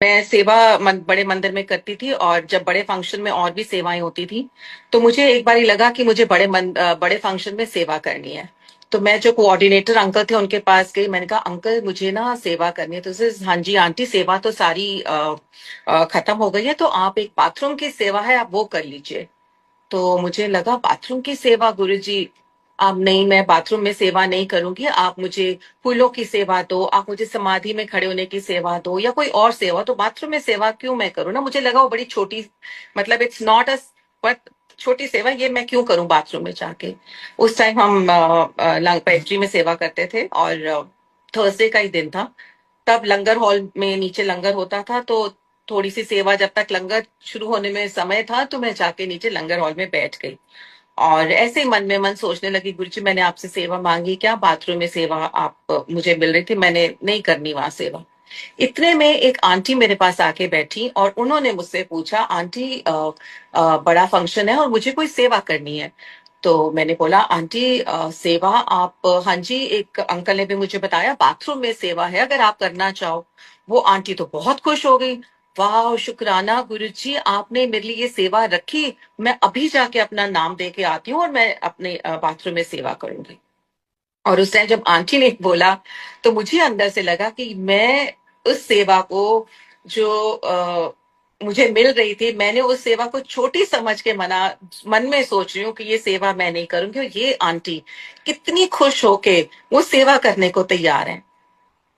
मैं सेवा बड़े मंदिर में करती थी, और जब बड़े फंक्शन में और भी सेवाएं होती थी, तो मुझे एक बार ही लगा कि मुझे बड़े फंक्शन में सेवा करनी है। तो मैं जो कोऑर्डिनेटर अंकल थे उनके पास गई, मैंने कहा अंकल मुझे ना सेवा करनी है। तो हाँ जी आंटी, सेवा तो सारी खत्म हो गई है, तो आप एक बाथरूम की सेवा है, आप वो कर लीजिए। तो मुझे लगा बाथरूम की सेवा, गुरुजी आप नहीं, मैं बाथरूम में सेवा नहीं करूंगी, आप मुझे फूलों की सेवा दो, आप मुझे समाधि में खड़े होने की सेवा दो, या कोई और सेवा। तो बाथरूम में सेवा क्यों मैं करूँ ना, मुझे लगा वो बड़ी छोटी, मतलब इट्स नॉट अ, बट छोटी सेवा, ये मैं क्यों करूं बाथरूम में जाके। उस टाइम हम पेट्री में सेवा करते थे, और थर्सडे का ही दिन था। तब लंगर हॉल में नीचे लंगर होता था, तो थोड़ी सी सेवा, जब तक लंगर शुरू होने में समय था, तो मैं जाके नीचे लंगर हॉल में बैठ गई। और ऐसे ही मन में मन सोचने लगी, गुरुजी मैंने आपसे सेवा मांगी क्या, बाथरूम में सेवा आप मुझे मिल रही थी, मैंने नहीं करनी वहां सेवा। इतने में एक आंटी मेरे पास आके बैठी, और उन्होंने मुझसे पूछा, आंटी बड़ा फंक्शन है और मुझे कोई सेवा करनी है। तो मैंने बोला आंटी सेवा आप, हाँ जी, एक अंकल ने भी मुझे बताया बाथरूम में सेवा है, अगर आप करना चाहो। वो आंटी तो बहुत खुश हो गई, वाह शुक्राना गुरुजी, आपने मेरे लिए ये सेवा रखी, मैं अभी जाके अपना नाम दे के आती हूँ और मैं अपने बाथरूम में सेवा करूंगी। और उस टाइम जब आंटी ने बोला, तो मुझे अंदर से लगा कि मैं उस सेवा को, जो मुझे मिल रही थी, मैंने उस सेवा को छोटी समझ के मन में सोच रही हूँ कि ये सेवा मैं नहीं करूंगी, और ये आंटी कितनी खुश होके वो सेवा करने को तैयार है।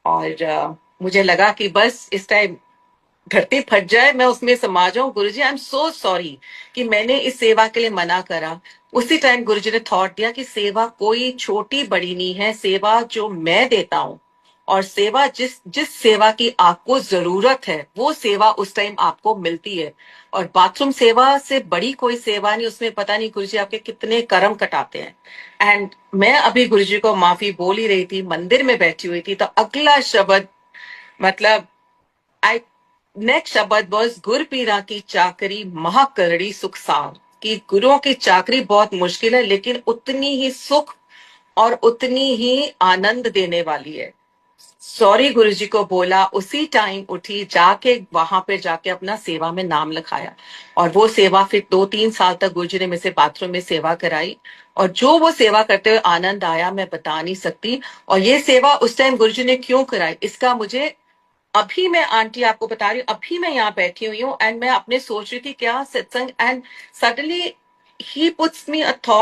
और मुझे लगा कि बस इस टाइम धरती फट जाए, मैं उसमें समा जाऊं। गुरुजी आई एम सो सॉरी कि मैंने इस सेवा के लिए मना करा। उसी टाइम गुरुजी ने थॉट दिया कि सेवा कोई छोटी बड़ी नहीं है, सेवा जो मैं देता हूँ, और सेवा जिस जिस सेवा की आपको जरूरत है, वो सेवा उस टाइम आपको मिलती है। और बाथरूम सेवा से बड़ी कोई सेवा नहीं, उसमें पता नहीं गुरुजी आपके कितने कर्म कटाते हैं। एंड मैं अभी गुरुजी को माफी बोल ही रही थी, मंदिर में बैठी हुई थी, तो अगला शब्द, मतलब आई नेक्स्ट शब्द बॉस, गुर पीरा की चाकरी महाकरड़ी सुख सार। कि गुरुओं की चाकरी बहुत मुश्किल है, लेकिन उतनी ही सुख और उतनी ही आनंद देने वाली है। सॉरी गुरुजी को बोला, उसी टाइम उठी, जाके वहां पे जाके अपना सेवा में नाम लिखाया। और वो सेवा फिर 2-3 साल तक गुरुजी ने मेरे से बाथरूम में सेवा कराई। और जो वो सेवा करते हुए आनंद आया, मैं बता नहीं सकती। और ये सेवा उस टाइम गुरुजी ने क्यों कराई, इसका मुझे अभी, मैं आंटी आपको बता रही हूँ, अभी मैं यहाँ बैठी हुई हूँ, एंड मैं अपने सोच रही थी क्या सत्संग, and suddenly he puts me a thought